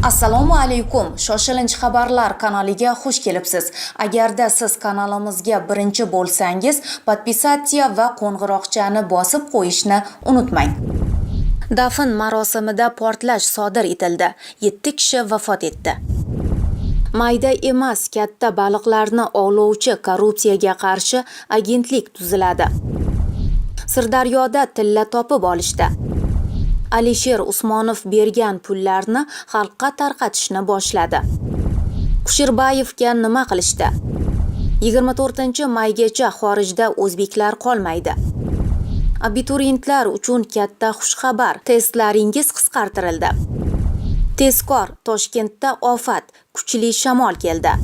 Assalomu alaykum. Shoshilinch xabarlar kanaliga xush kelibsiz. Agarda siz kanalimizga birinchi bo'lsangiz, podpisatsiya va qo'ng'iroqchani bosib qo'yishni unutmang. Dafn marosimida portlash sodir etildi. 7 kishi vafot etdi. Mayda emas, katta baliqlarni ovlovchi korrupsiyaga qarshi agentlik tuziladi. Sirdaryoda tilla topib olishdi. Alisher Usmonov bergan pullarni xalqqa tarqatishni boshladi. Kusherbayevga nima qilishdi? 24-maygacha xorijda o'zbeklar qolmaydi. Abituriyentlar uchun katta xushxabar. Testlaringiz qisqartirildi. Tezkor, Toshkentda ofat, kuchli shamol keldi.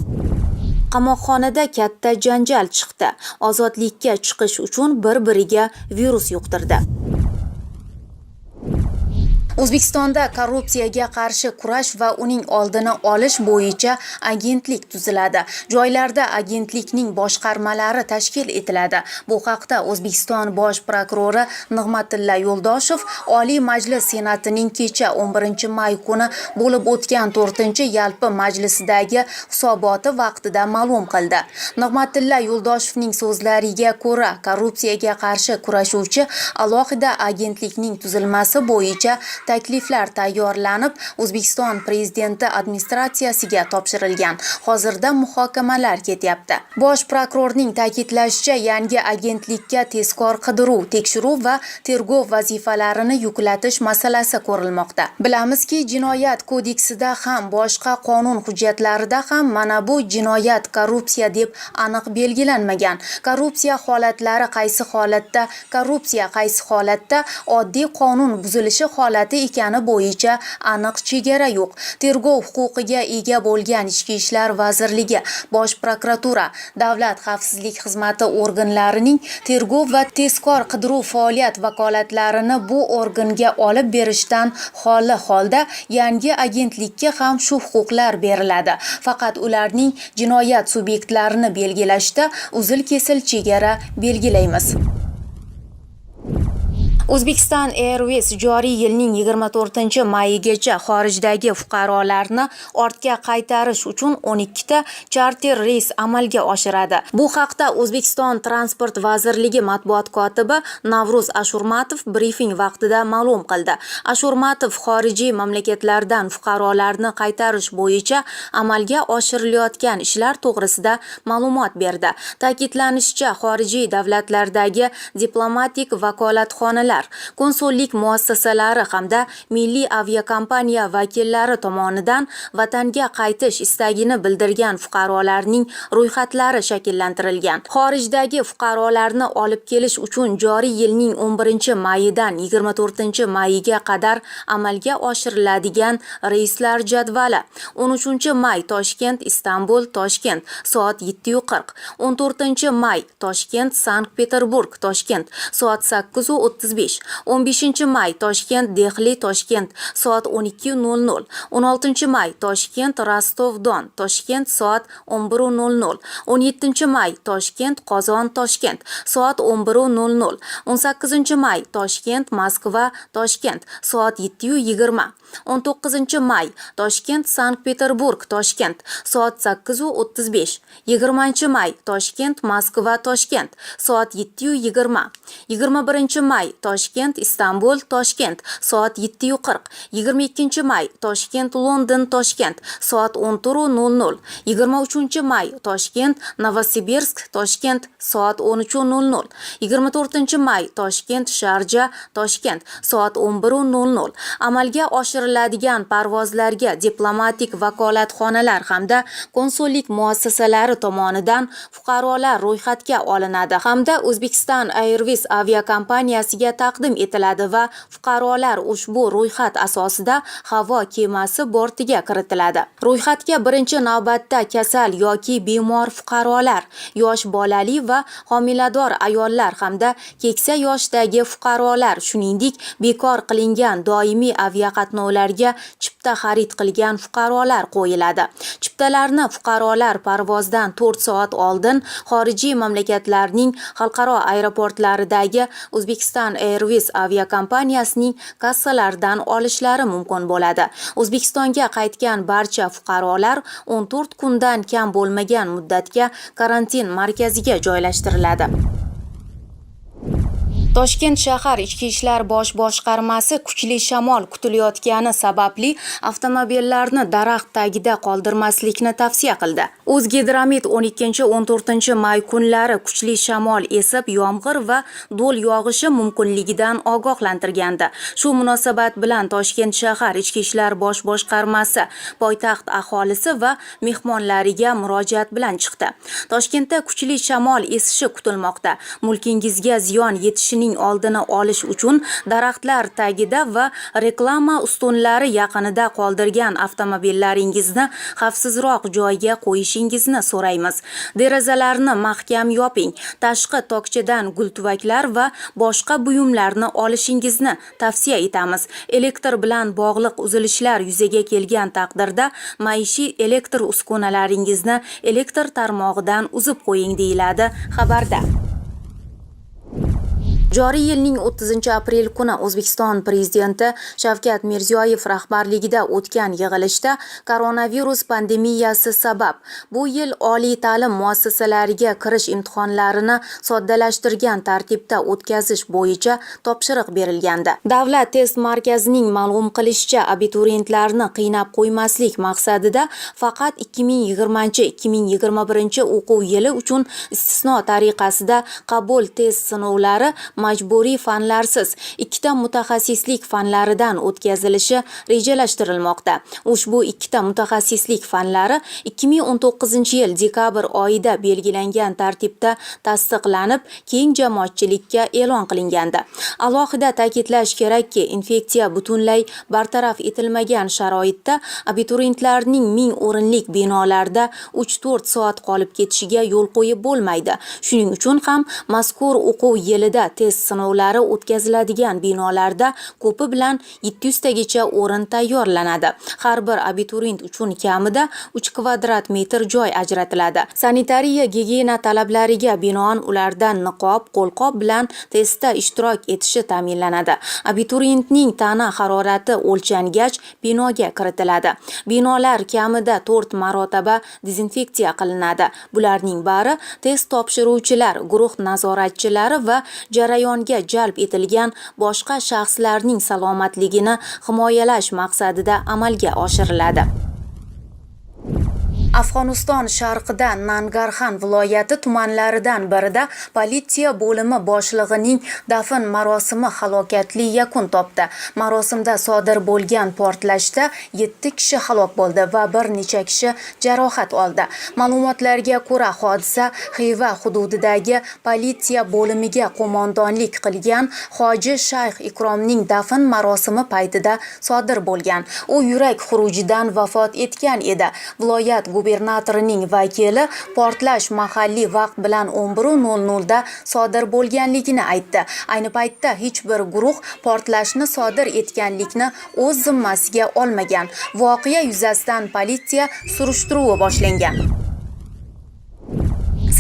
Qamoqxonada katta janjal chiqdi. Ozodlikka chiqish uchun bir-biriga virus yuqtirdi. O'zbekistonda korrupsiyaga qarshi kurash va uning oldini olish bo'yicha agentlik tuziladi. Joylarda agentlikning boshqarmalari tashkil etiladi. Bu haqda O'zbekiston bosh prokurori Nig'matilla Yo'ldoshev Oliy Majlis Senatining kecha 11-may kuni bo'lib o'tgan 4-yalpi majlisidagi hisoboti vaqtida ma'lum qildi. Nig'matilla Yo'ldoshevning so'zlariga ko'ra, korrupsiyaga qarshi kurashuvchi alohida agentlikning tuzilmasi bo'yicha takliflar tayyorlanib, O'zbekiston prezidenti administratsiyasiga topshirilgan. Hozirda muhokamalar ketyapti. Bosh prokurorning ta'kidlashicha, yangi agentlikka tezkor qidiruv, tekshiruv va tergov vazifalarini yuklatish masalasi ko'rilmoqda. Bilamizki, Jinoyat kodeksida ham, boshqa qonun hujjatlarida ham mana bu jinoyat korrupsiya deb aniq belgilanmagan. Korrupsiya holatlari qaysi holatda, korrupsiya qaysi holatda, oddiy qonun buzilishi holati ekani bo'yicha aniq chegara yo'q. Tergov huquqiga ega bo'lgan Ichki ishlar vazirligi, Bosh prokuratura, Davlat xavfsizlik xizmati organlarining tergov va tezkor qidiruv faoliyat vakolatlarini bu organga olib berishdan xoli holda yangi agentlikka ham shu huquqlar beriladi. Faqat ularning jinoyat subyektlarini belgilashda uzil-kesil chegara belgilaymiz. Uzbekistan Airways joriy yilning 24-mayigacha xorijdagi fuqarolarni ortga qaytarish uchun 12 ta charter reys amalga oshiradi. Bu haqda O'zbekiston Transport vazirligi matbuot kotibi Navruz Ashurmatov brifing vaqtida ma'lum qildi. Ashurmatov xorijiy mamlakatlardan fuqarolarni qaytarish bo'yicha amalga oshirilayotgan ishlar to'g'risida ma'lumot berdi. Ta'kidlanishicha, xorijiy davlatlardagi diplomatik vakolatxonalar, konsullik muassasalari hamda milliy aviakompaniya vakillari tomonidan vatanga qaytish istagini bildirgan fuqarolarning ro'yxatlari shakllantirilgan. Xorijdagi fuqarolarni olib kelish uchun joriy yilning 11-mayidan 24-mayiga qadar amalga oshiriladigan reyslar jadvali: 13-may Toshkent Istanbul Toshkent soat 7:40, 14-may Toshkent Sankt-Peterburg Toshkent soat 8:35, 15-may Toshkent Dehli Toshkent soat 12:00, 16-may Toshkent Rostov-Don Toshkent soat 11:00, 17-may Toshkent Qozon Toshkent soat 11:00, 18-may Toshkent Moskva Toshkent soat 7:20, 19-may Toshkent Sankt-Peterburg Toshkent soat 8:35, 20-may Toshkent Moskva Toshkent soat 7:20, 21-may Toshkent Istanbul Toshkent soat 7:40, 22-may Toshkent London Toshkent soat 10:00, 23-may Toshkent Novosibirsk Toshkent soat 13:00, 24-may Toshkent Sharja Toshkent soat 11:00. Amalga oshiriladigan parvozlarga diplomatik vakolatxonalar hamda konsullik muassasalari tomonidan fuqarolar ro'yxatga olinadi hamda Uzbekistan Airways aviakompaniyasiga taqdim etiladi va fuqarolar ushbu ro'yxat asosida havo kemasi bortiga kiritiladi. Ro'yxatga birinchi navbatda kasal yoki bemor fuqarolar, yosh bolali va homilador ayollar hamda keksa yoshdagi fuqarolar, shuningdek bekor qilingan doimiy aviaqatnovlar sinovlarga chipta xarid qilgan fuqarolar qo'yiladi. Chiptalarni fuqarolar parvozdan 4 soat oldin xorijiy mamlakatlarning xalqaro aeroportlaridagi Uzbekistan Airways aviakompaniyasining kassalaridan olishlari mumkin bo'ladi. O'zbekistonga qaytgan barcha fuqarolar 14 kundan kam bo'lmagan muddatga karantin markaziga joylashtiriladi. Toshkent shahar Ichki ishlar bosh boshqarmasi kuchli shamol kutilayotgani sababli avtomobillarni daraxt tagida qoldirmaslikni tavsiya qildi. O'zgidromet 12-14 may kunlari kuchli shamol esib, yomg'ir va do'l yog'ishi mumkinligidan ogohlantirgandi. Shu munosabat bilan Toshkent shahar Ichki ishlar bosh boshqarmasi poytaxt aholisi va mehmonlariga murojaat bilan chiqdi. Toshkentda kuchli shamol esishi kutilmoqda. Mulkingizga ziyon yetishi oldini olish uchun daraxtlar tagida va reklama ustunlari yaqinida qoldirgan avtomobillaringizni xavfsizroq joyga qo'yishingizni so'raymiz. Derazalarni mahkam yoping, tashqi tokchadan gultuvaklar va boshqa buyumlarni olishingizni tavsiya etamiz. Elektr bilan bog'liq uzilishlar yuzaga kelgan taqdirda maishiy elektr uskunalaringizni elektr tarmog'idan uzib qo'ying, deyiladi xabarda. Joriy yilning 30-aprel kuni O'zbekiston prezidenti Shavkat Mirziyoyev rahbarligida o'tgan yig'ilishda koronavirus pandemiyasi sabab bu yil oliy ta'lim muassasalariga kirish imtihonlarini soddalashtirgan tartibda o'tkazish bo'yicha topshiriq berilgandi. Davlat test markazining ma'lum qilishicha, abituriyentlarni qiynab qo'ymaslik maqsadida faqat 2020-2021 o'quv yili uchun istisno tariqasida qabul test sinovlari majburiy fanlarsiz 2 mutaxassislik fanlaridan o'tkazilishi rejalashtirilmoqda. Ushbu 2 mutaxassislik fanlari 2019-yil dekabr oyida belgilangan tartibda tasdiqlanib, keng jamoatchilikka e'lon qilingandi. Alohida ta'kidlash kerakki, infeksiya butunlay bartaraf etilmagan sharoitda abituriyentlarning 1000 o'rinlik binolarda 3-4 soat qolib ketishiga yo'l qo'yib bo'lmaydi. Shuning uchun ham mazkur o'quv yilida test sinovlari o'tkaziladigan binolarda ko'pi bilan 700 tagacha o'rin tayyorlanadi. Har bir abituriyent uchun kamida 3 kvadrat metr joy ajratiladi. Sanitariya gigiyena talablariga binoan ulardan niqob, qo'lqop bilan testda ishtirok etishi ta'minlanadi. Abituriyentning tana harorati o'lchangach binoga kiritiladi. Binolar kamida 4 marotaba dezinfeksiya qilinadi. Bularning bari test topshiruvchilar, guruh nazoratchilari va jarayonga jalb etilgan boshqa shaxslarning salomatligini himoyalash maqsadida amalga oshiriladi. Afg'oniston sharqida Nangarxan viloyati tumanlaridan birida politsiya bo'limi boshlig'ining dafn marosimi halokatli yakun topdi. Marosimda sodir bo'lgan portlashda 7 kishi halok bo'ldi va bir necha kishi jarohat oldi. Ma'lumotlarga ko'ra, hodisa Xiva hududidagi politsiya bo'limiga qo'mondonlik qilgan Hoji Shayx Ikromning dafn marosimi paytida sodir bo'lgan. U yurak xurujidan vafot etgan edi. Viloyat gubernatorining vakili portlash mahalliy vaqt bilan 11:00 da sodir bo'lganligini aytdi. Ayni paytda hech bir guruh portlashni sodir etganlikni o'z zimmasiga olmagan. Voqea yuzasidan politsiya surishtiruvi boshlangan.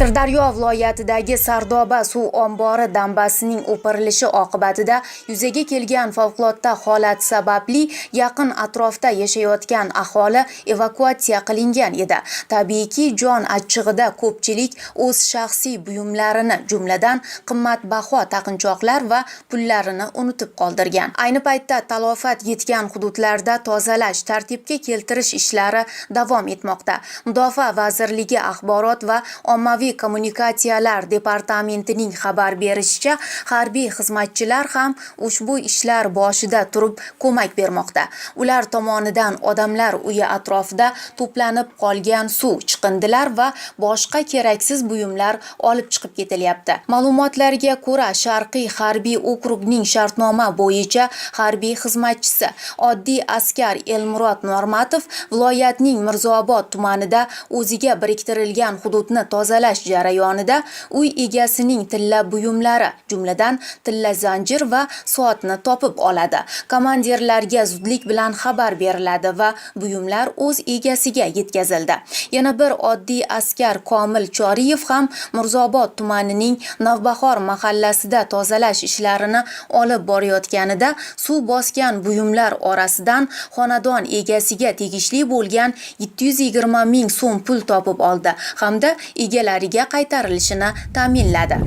Sirdaryo viloyatidagi Sardoba suv ombori dambasining o'pirilishi oqibatida yuzaga kelgan favqulodda holat sababli yaqin atrofda yashayotgan aholi evakuatsiya qilingan edi. Tabiiyki, jon achchig'ida ko'pchilik o'z shaxsiy buyumlarini, jumladan qimmatbaho taqinchoqlar va pullarini unutib qoldirgan. Ayni paytda talofat yetgan hududlarda tozalash, tartibga keltirish ishlari davom etmoqda. Mudofaa vazirligi axborot va ommaviy kommunikatsiyalar departamentining xabar berishicha, harbiy xizmatchilar ham ushbu ishlar boshida turib ko'mak bermoqda. Ular tomonidan odamlar uyi atrofida to'planib qolgan suv, chiqindilar va boshqa keraksiz buyumlar olib chiqib ketilyapti. Ma'lumotlarga ko'ra, Sharqiy harbiy okrugning shartnoma bo'yicha harbiy xizmatchisi oddiy askar Elmurod Normatov viloyatning Mirzoobod tumanida o'ziga biriktirilgan hududni tozalash izlash jarayonida uy egasining tilla buyumlari, jumladan tilla zanjir va soatni topib oladi. Komandirlarga zudlik bilan xabar beriladi va buyumlar o'z egasiga yetkazildi. Yana bir oddiy askar Komil Choriyev ham Mirzobod tumanining Navbahor mahallasida tozalash ishlarini olib borayotganida suv bosgan buyumlar orasidan xonadon egasiga tegishli bo'lgan 720 ming so'm pul topib oldi hamda egalariga qaytarilishini ta'minladi.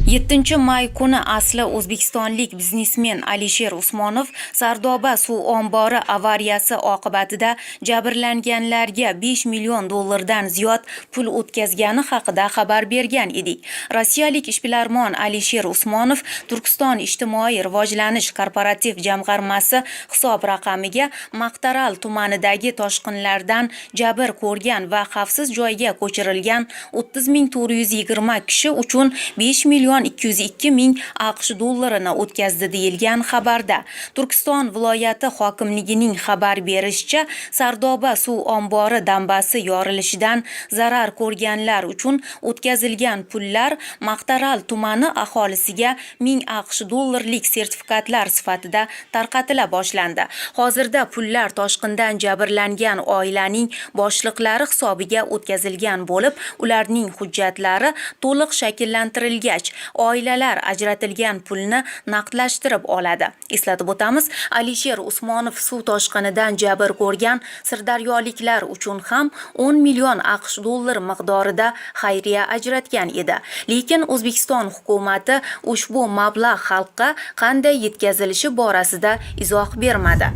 7-may kuni asli o'zbekistonlik biznesmen Alisher Usmonov Sardoba suv ombori avariyasi oqibatida jabrlanganlarga 5 million dollardan ziyod pul o'tkazgani haqida xabar bergan edik. Rossiyalik ishbilarmon Alisher Usmonov Turkiston ijtimoiy rivojlanish korporativ jamg'armasi hisob raqamiga Maqtaral tumanidagi toshqinlardan jabr ko'rgan va xavfsiz joyga ko'chirilgan 30.420 kishi uchun 5 million 202 ming AQSh dollarini o'tkazdi deyilgan xabarda. Turkiston viloyati hokimligining xabar berishicha, Sardoba suv ombori dambasi yorilishidan zarar ko'rganlar uchun o'tkazilgan pullar Maqtaral tumani aholisiga 1000 AQSh dollarlik sertifikatlar sifatida tarqatila boshlandi. Hozirda pullar toshqindan jabrlangan oilaning boshliqlari hisobiga o'tkazilgan bo'lib, ularning hujjatlari to'liq shakllantirilgach, oilalar ajratilgan pulni naqdlashtirib oladi. Eslatib o'tamiz, Alisher Usmonov suv toshqinidan jabr ko'rgan sirdaryoliklar uchun ham 10 million AQSh dollar miqdorida xayriya ajratgan edi. Lekin O'zbekiston hukumati ushbu mablag' xalqqa qanday yetkazilishi borasida izoh bermadi.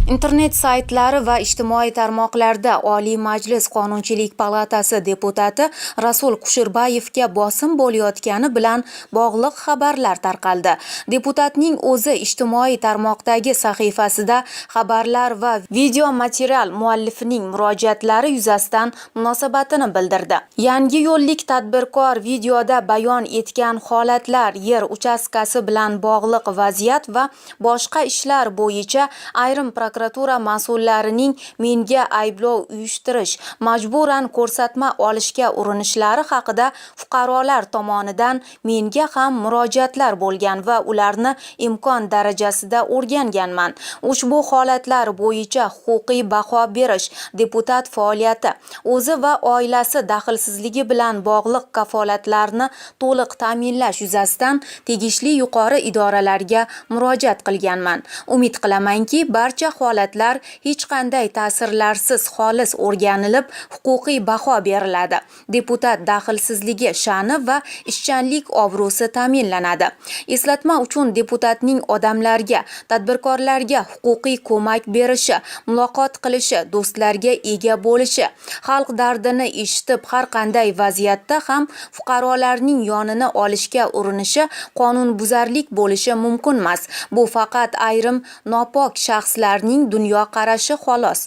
Internet saytlari va ijtimoiy tarmoqlarda Oliy Majlis Qonunchilik palatasi deputati Rasul Kushirbayevga bosim bo'layotgani bilan bog'liq xabarlar tarqaldi. Deputatning o'zi ijtimoiy tarmoqdagi sahifasida xabarlar va video material muallifining murojaatlari yuzasidan munosabatini bildirdi. Yangi yo'llik tadbirkor videoda bayon etgan holatlar, yer uchastkasi bilan bog'liq vaziyat va boshqa ishlar bo'yicha ayrim prokuratura mas'ullarining menga ayblov uyushtirish, majburan ko'rsatma olishga urinishlari haqida fuqarolar tomonidan menga ham murojaatlar bo'lgan va ularni imkon darajasida o'rganganman. Ushbu holatlar bo'yicha huquqiy baho berish, deputat faoliyati, o'zi va oilasi daxlsizligi bilan bog'liq kafolatlarni to'liq ta'minlash yuzasidan tegishli yuqori idoralarga murojaat qilganman. Umid qilamanki, barcha holatlar hech qanday ta'sirlarsiz xolis o'rganilib, huquqiy baho beriladi. Deputat daxlsizligi sha'ni va ishchanlik obro'si ta'minlanadi. Eslatma uchun deputatning odamlarga, tadbirkorlarga huquqiy ko'mak berishi, muloqot qilishi, do'stlarga ega bo'lishi, xalq dardini eshitib har qanday vaziyatda ham fuqarolarning yonini olishga urinishi qonunbuzarlik bo'lishi mumkin emas. Bu faqat ayrim nopok shaxslarning dunyoqarashi xolos.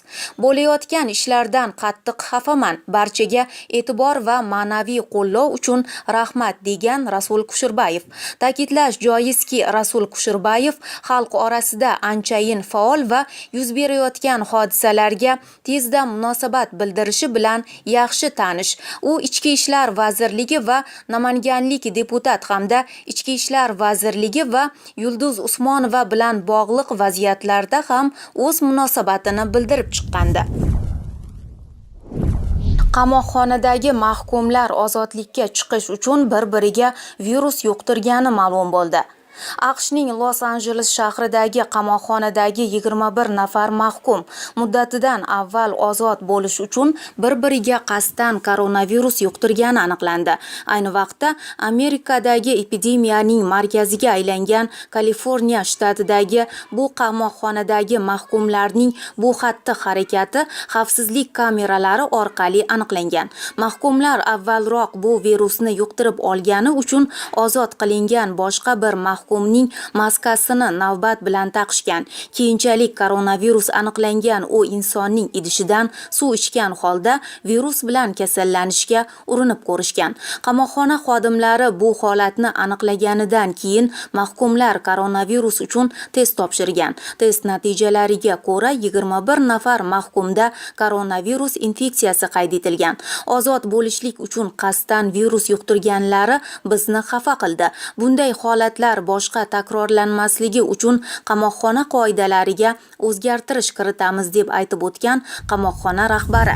Bo'layotgan ishlardan qattiq xafaman. Barchaga e'tibor va ma'naviy qo'llov uchun rahmat, degan Rasul Kushirbayev. Ta'kidlash joizki, Rasul Kushirbayev xalq orasida anchayin faol va yuz berayotgan hodisalarga tezda munosabat bildirishi bilan yaxshi tanish. U Ichki ishlar vazirligi va namanganlik deputat hamda Ichki ishlar vazirligi va Yulduz Usmonova bilan bog'liq vaziyatlarda ham o'z munosabatini bildirib chiqqandi. Qamoqxonadagi mahkumlar ozodlikka chiqish uchun bir-biriga virus yuqtirgani ma'lum bo'ldi. AQShning Los-Anjeles shahridagi qamoqxonadagi 21 nafar mahkum muddatidan avval ozod bo'lish uchun bir-biriga qasddan koronavirus yuqtirgani aniqlandi. Ayni vaqtda Amerikadagi epidemiyaning markaziga aylangan Kaliforniya shtatidagi bu qamoqxonadagi mahkumlarning bu xatti-harakati xavfsizlik kameralari orqali aniqlangan. Mahkumlar avvalroq bu virusni yuqtirib olgani uchun ozod qilingan boshqa bir mahkum mahkumning maskasini navbat bilan taqishgan. Keyinchalik koronavirus aniqlangan u insonning idishidan suv ichgan holda virus bilan kasallanishga urinib ko'rishgan. Qamoqxona xodimlari bu holatni aniqlaganidan keyin mahkumlar koronavirus uchun test topshirgan. Test natijalariga ko'ra 21 nafar mahkumda koronavirus infeksiyasi qayd etilgan. Ozod bo'lishlik uchun qasddan virus yuqtirganlari bizni xafa qildi. Bunday holatlar boshqa takrorlanmasligi uchun qamoqxona qoidalariga o'zgartirish kiritamiz deb aytib o'tgan qamoqxona rahbari.